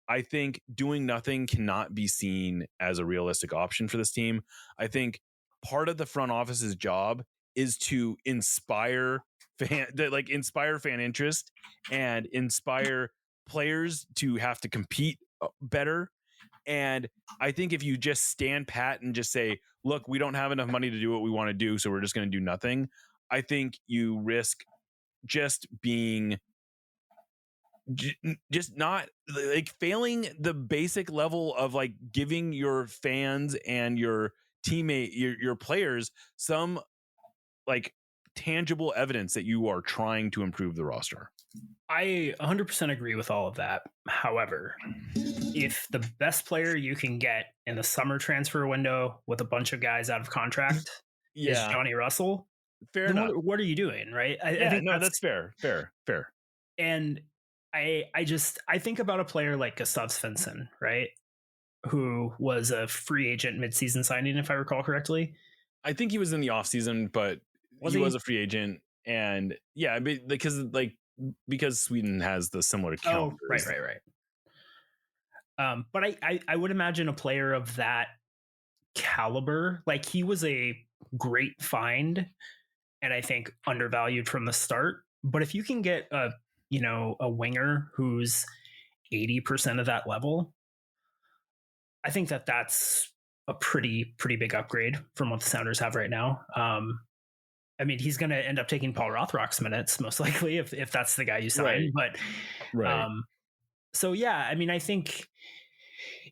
I think doing nothing cannot be seen as a realistic option for this team. I think part of the front office's job is to inspire fan interest and inspire players to have to compete better. And I think if you just stand pat and just say, look, we don't have enough money to do what we want to do, so we're just going to do nothing, I think you risk just being just not like failing the basic level of like giving your fans and your teammate, your players, some like tangible evidence that you are trying to improve the roster. I 100% agree with all of that. However, if the best player you can get in the summer transfer window with a bunch of guys out of contract is Johnny Russell, fair enough. What are you doing, right? I think that's fair. And I think about a player like Gustav Svensson, right, who was a free agent midseason signing, if I recall correctly. I think he was in the offseason, but he was a free agent, and because Sweden has the similar counters. Right. But I would imagine a player of that caliber, like he was a great find, and I think undervalued from the start. But if you can get a winger who's 80% of that level, I think that's a pretty big upgrade from what the Sounders have right now. I mean, he's going to end up taking Paul Rothrock's minutes most likely if that's the guy you sign. Right. But so yeah, I mean, I think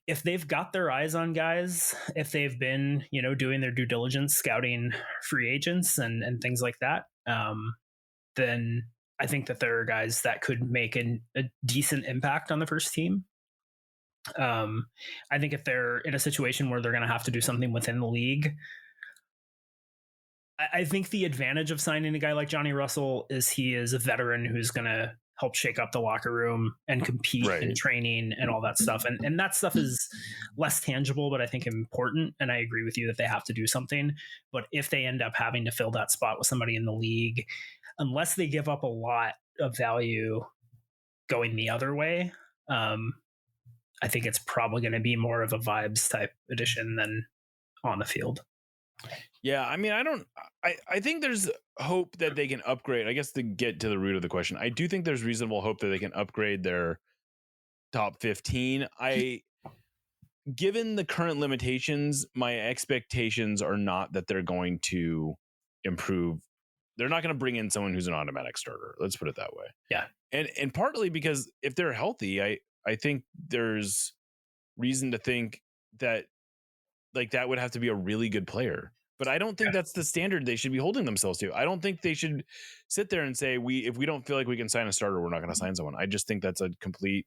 if they've got their eyes on guys, if they've been doing their due diligence, scouting free agents and things like that, then I think that there are guys that could make a decent impact on the first team. I think if they're in a situation where they're going to have to do something within the league, I think the advantage of signing a guy like Johnny Russell is he is a veteran who's going to help shake up the locker room and compete in training and all that stuff. And that stuff is less tangible, but I think important. And I agree with you that they have to do something. But if they end up having to fill that spot with somebody in the league, unless they give up a lot of value going the other way, I think it's probably going to be more of a vibes type addition than on the field. Yeah, I mean, I think there's hope that they can upgrade. I guess to get to the root of the question, I do think there's reasonable hope that they can upgrade their top 15. Given the current limitations, my expectations are not that they're going to improve. They're not going to bring in someone who's an automatic starter. Let's put it that way. Yeah. And partly because if they're healthy, I think there's reason to think that like that would have to be a really good player. But I don't think that's the standard they should be holding themselves to. I don't think they should sit there and say, if we don't feel like we can sign a starter, we're not going to sign someone. I just think that's a complete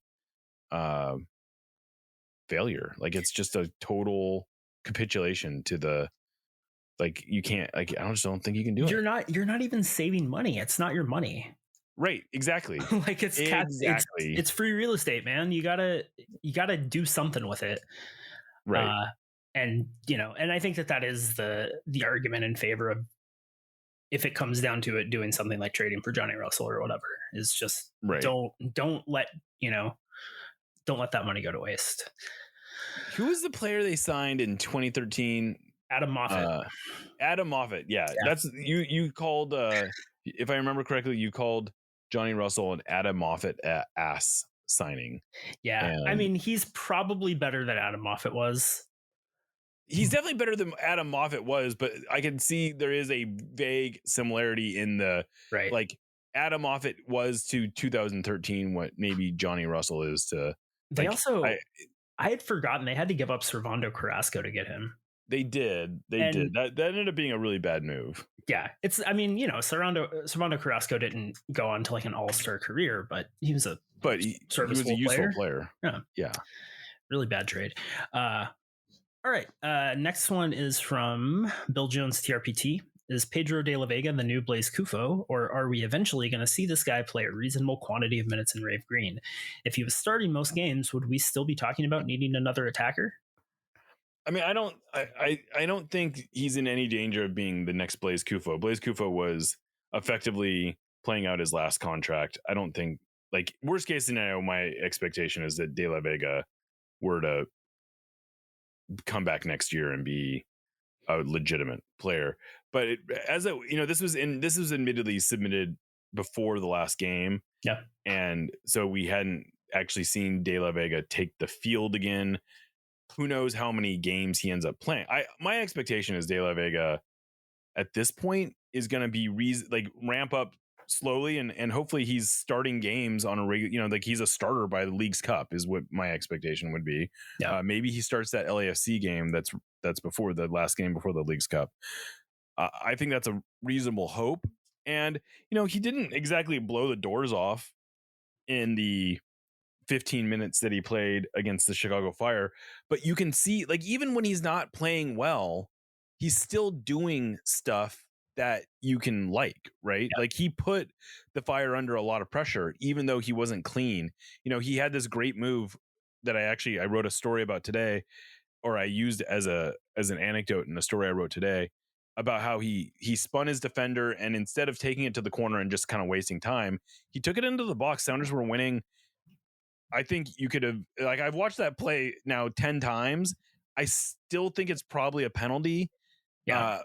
failure. Like it's just a total capitulation to the, like, you can't, like, I just don't think you can do it. You're not even saving money. It's not your money. Right. Exactly. Like it's free real estate, man. You gotta do something with it. Right. And I think that is the argument in favor of, if it comes down to it, doing something like trading for Johnny Russell or whatever, is just don't let that money go to waste. Who was the player they signed in 2013? Adam Moffat. Adam Moffat. Yeah. That's you called, if I remember correctly, you called Johnny Russell an Adam Moffat ass signing. Yeah. And I mean, he's probably better than Adam Moffat was. He's definitely better than Adam Moffat was, but I can see there is a vague similarity in the like Adam Moffat was to 2013 what maybe Johnny Russell is to. They I had forgotten they had to give up Servando Carrasco to get him. They did. That ended up being a really bad move. Yeah, Servando Carrasco didn't go on to like an all-star career, but he was a useful player. Yeah. Really bad trade. All right. Next one is from Bill Jones TRPT. Is Pedro de la Vega the new Blaise Kufo, or are we eventually going to see this guy play a reasonable quantity of minutes in Rave Green? If he was starting most games, would we still be talking about needing another attacker? I mean, I don't think he's in any danger of being the next Blaise Kufo. Blaise Kufo was effectively playing out his last contract. I don't think, like, worst case scenario, my expectation is that De La Vega were to come back next year and be a legitimate player. But this was admittedly submitted before the last game. Yeah. And so we hadn't actually seen De La Vega take the field again. Who knows how many games he ends up playing? My expectation is De La Vega at this point is going to be ramp up slowly, and hopefully he's starting games on a regular. Like he's a starter by the League's Cup is what my expectation would be. Yeah. Maybe he starts that LAFC game that's before the last game before the League's Cup. I think that's a reasonable hope, and he didn't exactly blow the doors off in the 15 minutes that he played against the Chicago Fire, but you can see, like, even when he's not playing well, he's still doing stuff that you can like, right? Yeah. Like he put the Fire under a lot of pressure, even though he wasn't clean. He had this great move that I wrote a story about today, or I used as an anecdote in a story I wrote today about how he spun his defender, and instead of taking it to the corner and just kind of wasting time, he took it into the box. Sounders were winning. I think you could have, like, I've watched that play now 10 times. I still think it's probably a penalty. Yeah.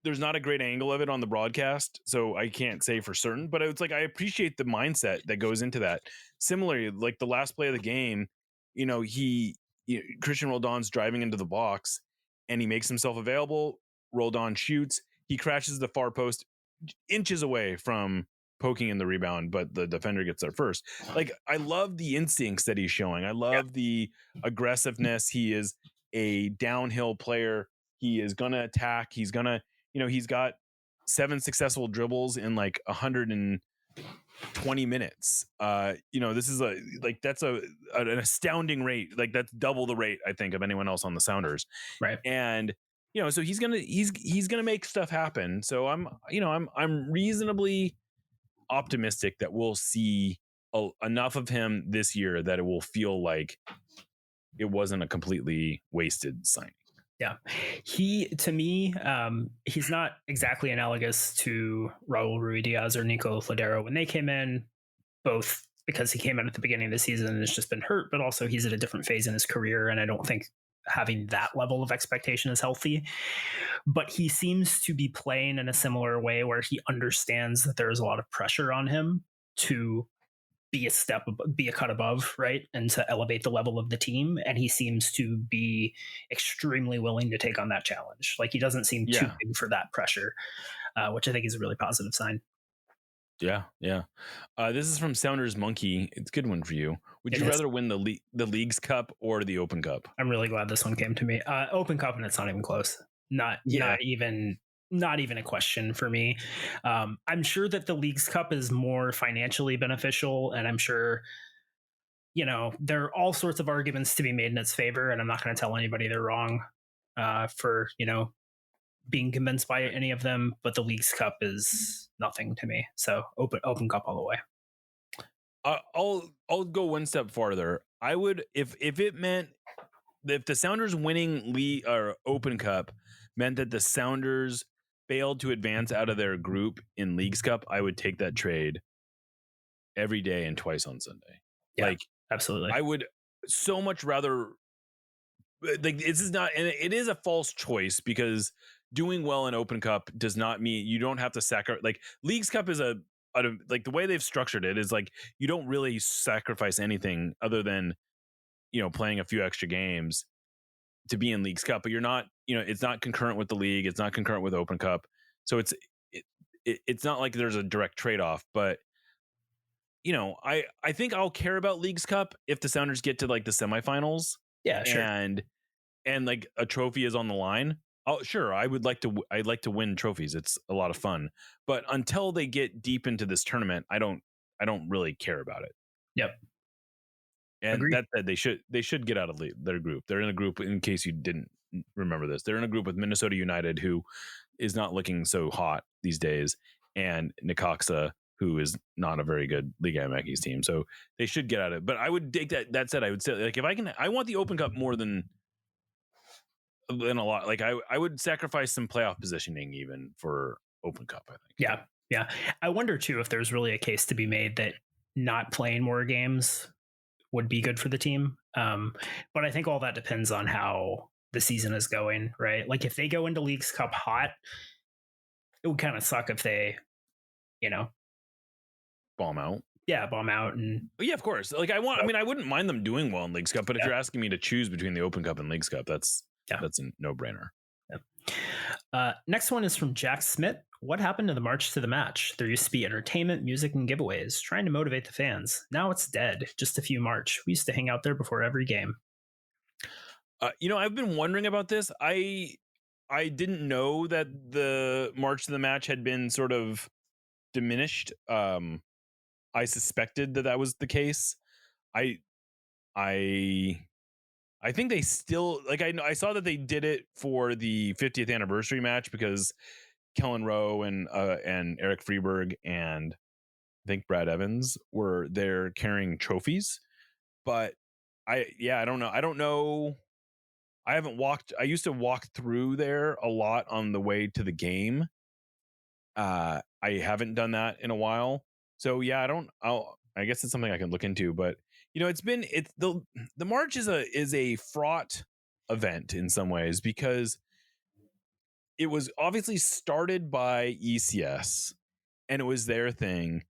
There's not a great angle of it on the broadcast, so I can't say for certain, but it's like, I appreciate the mindset that goes into that. Similarly, like the last play of the game, Christian Roldan's driving into the box and he makes himself available. Roldan shoots. He crashes the far post inches away from poking in the rebound, but the defender gets there first. Like, I love the instincts that he's showing. I love the aggressiveness. He is a downhill player. He is going to attack. He's going to, he's got 7 successful dribbles in like 120 minutes. This is that's an astounding rate. Like, that's double the rate, I think, of anyone else on the Sounders. Right. And, so he's going to make stuff happen. So I'm reasonably optimistic that we'll see enough of him this year that it will feel like it wasn't a completely wasted signing. Yeah. To me, he's not exactly analogous to Raul Ruidiaz or Nico Fladero when they came in, both because he came in at the beginning of the season and has just been hurt, but also he's at a different phase in his career. And I don't think having that level of expectation is healthy. But he seems to be playing in a similar way where he understands that there's a lot of pressure on him to be a cut above, right? And to elevate the level of the team. And he seems to be extremely willing to take on that challenge. Like, he doesn't seem too big for that pressure, which I think is a really positive sign. Yeah. This is from Sounders Monkey. It's a good one for you. Would you rather win the League's Cup or the Open Cup? I'm really glad this one came to me. Open Cup, and it's not even close. Not even a question for me. I'm sure that the League's Cup is more financially beneficial, and I'm sure, there are all sorts of arguments to be made in its favor, and I'm not going to tell anybody they're wrong for, being convinced by any of them, but the League's Cup is nothing to me. So open Cup all the way. I'll go one step farther. I would, if it meant, if the Sounders winning League or Open Cup meant that the Sounders failed to advance out of their group in League's Cup, I would take that trade every day and twice on Sunday. Yeah, like, absolutely. I would so much rather, like, this is not, and it is a false choice, because doing well in Open Cup does not mean you don't have to sacrifice. Like, League's Cup is like, the way they've structured it is like, you don't really sacrifice anything other than, playing a few extra games to be in League's Cup, but you're not, it's not concurrent with the league. It's not concurrent with Open Cup. So it's not like there's a direct trade-off, but I think I'll care about League's Cup if the Sounders get to like the semifinals. Yeah, sure. And like a trophy is on the line. Oh, sure. I'd like to win trophies. It's a lot of fun, but until they get deep into this tournament, I don't really care about it. Yep. And Agreed. that said, they should get out of their group. They're in a group, in case you didn't remember this, they're in a group with Minnesota United, who is not looking so hot these days, and Necaxa, who is not a very good Liga MX team. So they should get out of it. But I would take that. That said, I would say, like, if I want the Open Cup more than than a lot. Like I would sacrifice some playoff positioning even for Open Cup, I think. Yeah. I wonder too if there's really a case to be made that not playing more games would be good for the team. But I think all that depends on how the season is going, right? Like if they go into Leagues Cup hot, it would kind of suck if they, Bomb out. Yeah, bomb out. And yeah, of course. Like I wouldn't mind them doing well in Leagues Cup, but if you're asking me to choose between the Open Cup and Leagues Cup, that's a no-brainer. Next one is from Jack Smith. What happened to the March to the Match? There used to be entertainment, music, and giveaways, trying to motivate the fans. Now it's dead. Just a few March. We used to hang out there before every game. I've been wondering about this. I didn't know that the March to the Match had been sort of diminished. I suspected that was the case. I think they still I saw that they did it for the 50th anniversary match because Kellen Rowe and Eric Freeberg and I think Brad Evans were there carrying trophies. But I don't know. I don't know. I used to walk through there a lot on the way to the game. I haven't done that in a while. So yeah, I guess it's something I can look into, but the March is a fraught event in some ways because it was obviously started by ECS and it was their thing.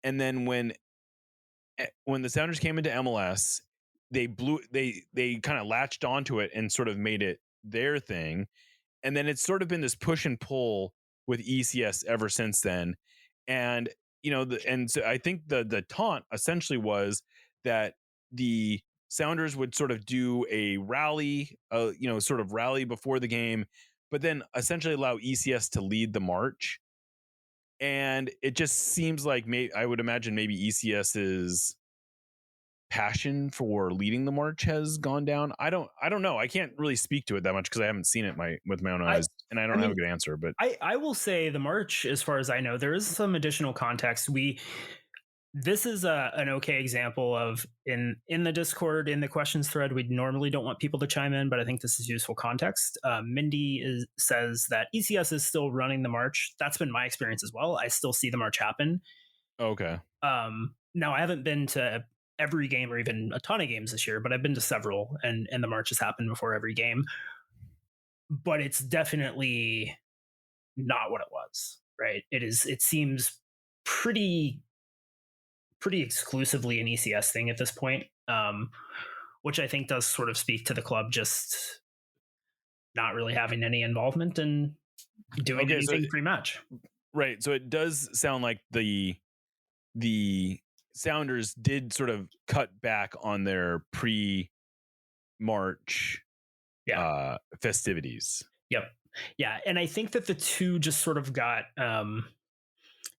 And then when the Sounders came into MLS, they kind of latched onto it and sort of made it their thing. And then it's sort of been this push and pull with ECS ever since then. And so I think the taunt essentially was that the Sounders would sort of do a rally, sort of rally before the game, but then essentially allow ECS to lead the march. And it just seems like I would imagine maybe ECS's passion for leading the march has gone down. I don't know. I can't really speak to it that much because I haven't seen it with my own eyes, and I don't have a good answer. But I will say the march, as far as I know, there is some additional context. This is an okay example of in the Discord, in the questions thread, we normally don't want people to chime in, but I think this is useful context. Mindy says that ECS is still running the march. That's been my experience as well. I still see the march happen. Okay. Now I haven't been to every game or even a ton of games this year, but I've been to several and the march has happened before every game. But it's definitely not what it was, right? It seems pretty exclusively an ECS thing at this point, which I think does sort of speak to the club just not really having any involvement in doing anything pre-match. Right. So it does sound like the Sounders did sort of cut back on their pre-March festivities. Yep. Yeah. And I think that the two just sort of got, and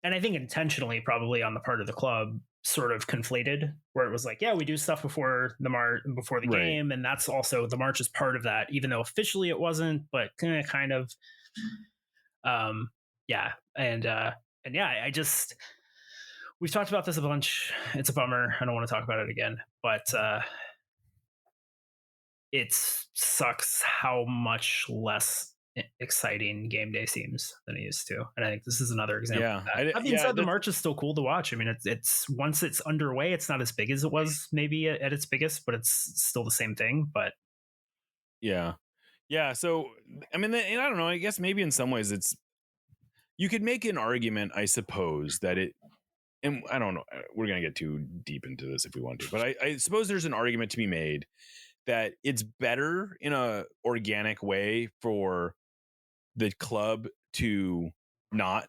I think intentionally probably on the part of the club, sort of conflated, where it was like, yeah, we do stuff before the game, and that's also the march is part of that, even though officially it wasn't, but kind of. I just, we've talked about this a bunch. It's a bummer. I don't want to talk about it again, but it sucks how much less exciting game day seems than it used to. And I think this is another example of that. That being said, the march is still cool to watch. I mean, it's once it's underway, it's not as big as it was maybe at its biggest, but it's still the same thing. But yeah. So, I mean, I don't know. I guess maybe in some ways you could make an argument, I suppose, that and I don't know, we're going to get too deep into this if we want to, but I suppose there's an argument to be made that it's better in a organic way for the club to not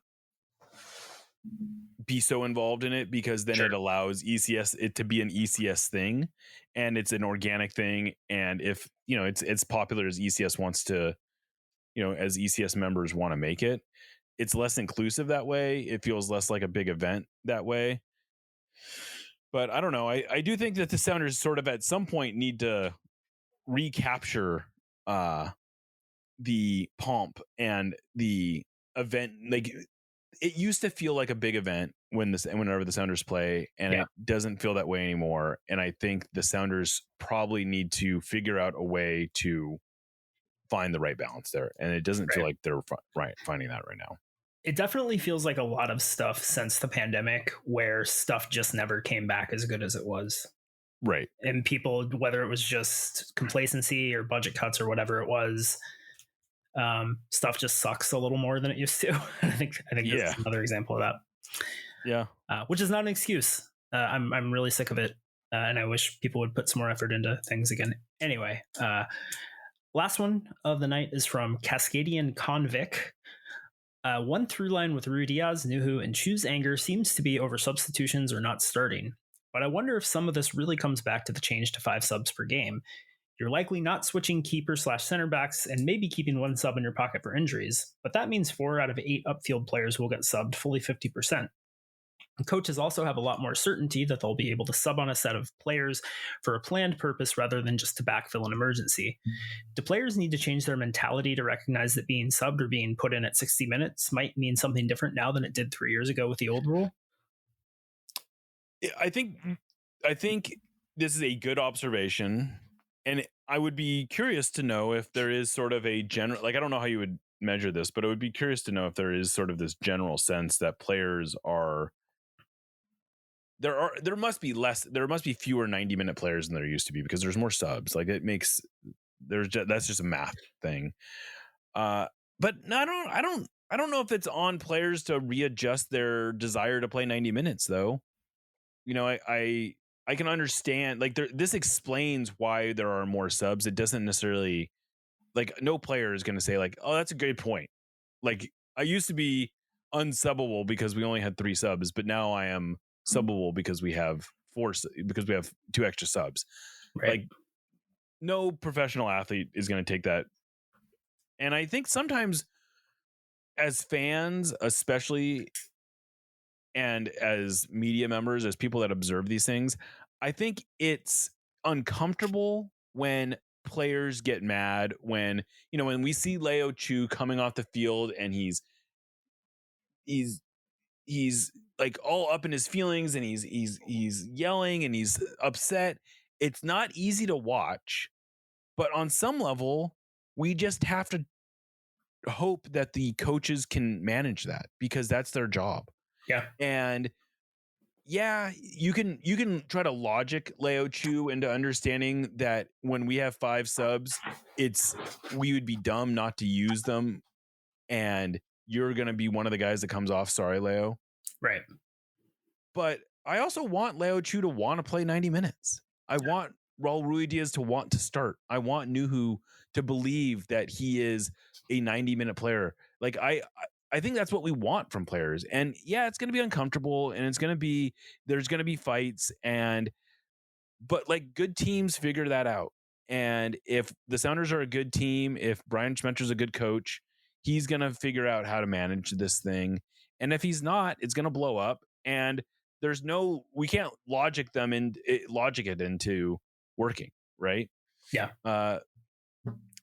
be so involved in it, because then it allows it to be an ECS thing, and it's an organic thing. And if, it's popular as ECS wants to, as ECS members want to make it, it's less inclusive that way. It feels less like a big event that way. But I don't know. I do think that the Sounders sort of at some point need to recapture the pomp and the event. Like, it used to feel like a big event whenever the Sounders play, and it doesn't feel that way anymore. And I think the Sounders probably need to figure out a way to find the right balance there, and it doesn't feel like they're finding that right now. It definitely feels like a lot of stuff since the pandemic where stuff just never came back as good as it was. Right. And people, whether it was just complacency or budget cuts or whatever it was, stuff just sucks a little more than it used to. I think this is another example of that. Yeah. Which is not an excuse. I'm really sick of it. And I wish people would put some more effort into things again. Anyway, last one of the night is from Cascadian Convic. One through line with Rui Diaz, Nuhu, and Chu's anger seems to be over substitutions or not starting. But I wonder if some of this really comes back to the change to 5 subs per game. You're likely not switching keeper/center backs and maybe keeping 1 sub in your pocket for injuries, but that means 4 out of 8 upfield players will get subbed fully 50%. And coaches also have a lot more certainty that they'll be able to sub on a set of players for a planned purpose rather than just to backfill an emergency. Do players need to change their mentality to recognize that being subbed or being put in at 60 minutes might mean something different now than it did 3 years ago with the old rule? I think this is a good observation, and I would be curious to know if there is sort of a general, like, I don't know how you would measure this, but I would be curious to know if there is sort of this general sense that players are there must be fewer 90-minute players than there used to be because there's more subs. Like, that's just a math thing. But I don't know if it's on players to readjust their desire to play 90 minutes though. You know, I can understand, like, this explains why there are more subs. It doesn't necessarily, like, no player is going to say like, oh, that's a great point. Like, I used to be unsubbable because we only had 3 subs, but now I am subbable because we have 2 extra subs. Right. Like, no professional athlete is going to take that. And I think sometimes as fans, especially, and as media members, as people that observe these things, I think it's uncomfortable when players get mad when we see Leo Chu coming off the field and he's like all up in his feelings and he's yelling and he's upset. It's not easy to watch, but on some level, we just have to hope that the coaches can manage that because that's their job. Yeah. And yeah, you can try to logic Leo Chu into understanding that when we have 5 subs, we would be dumb not to use them. And you're going to be one of the guys that comes off. Sorry, Leo. Right. But I also want Leo Chu to want to play 90 minutes. I want Raul Rui Diaz to want to start. I want Nuhu to believe that he is a 90-minute player. Like, I think that's what we want from players. And yeah, it's going to be uncomfortable and there's going to be fights, but like, good teams figure that out. And if the Sounders are a good team, if Brian Schmetter's a good coach, he's going to figure out how to manage this thing. And if he's not, it's going to blow up. And we can't logic it into working. Right. Yeah.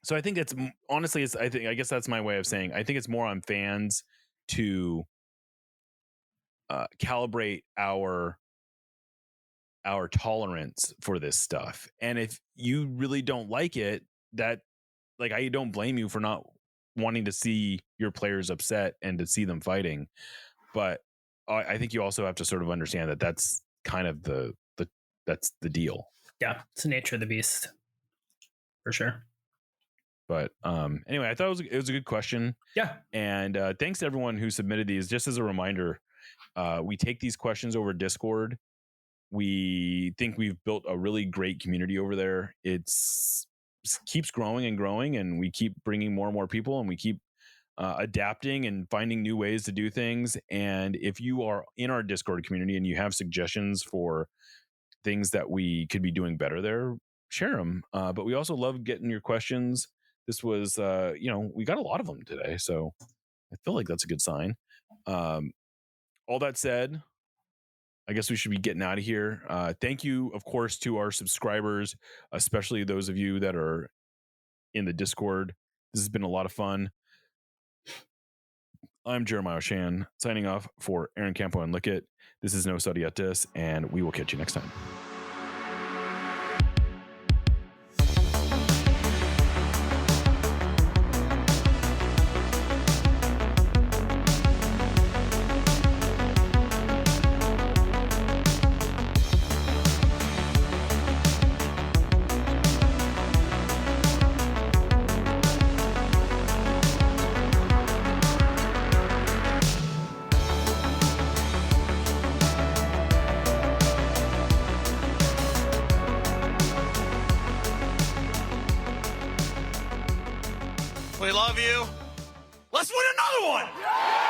So I think I guess that's my way of saying, I think it's more on fans to calibrate our tolerance for this stuff. And if you really don't like it, I don't blame you for not wanting to see your players upset and to see them fighting. But I think you also have to sort of understand that that's kind of that's the deal. Yeah. It's the nature of the beast for sure. But anyway, I thought it was a good question. Yeah. And thanks to everyone who submitted these. Just as a reminder, we take these questions over Discord. We think we've built a really great community over there. It keeps growing and growing, and we keep bringing more and more people, and we keep adapting and finding new ways to do things. And if you are in our Discord community and you have suggestions for things that we could be doing better there, share them. But we also love getting your questions. This was, we got a lot of them today, so I feel like that's a good sign. All that said, I guess we should be getting out of here. Thank you, of course, to our subscribers, especially those of you that are in the Discord. This has been a lot of fun. I'm Jeremiah Shan, signing off for Aaron Campo and Lickett. This is No Sodietis, and we will catch you next time. We love you. Let's win another one.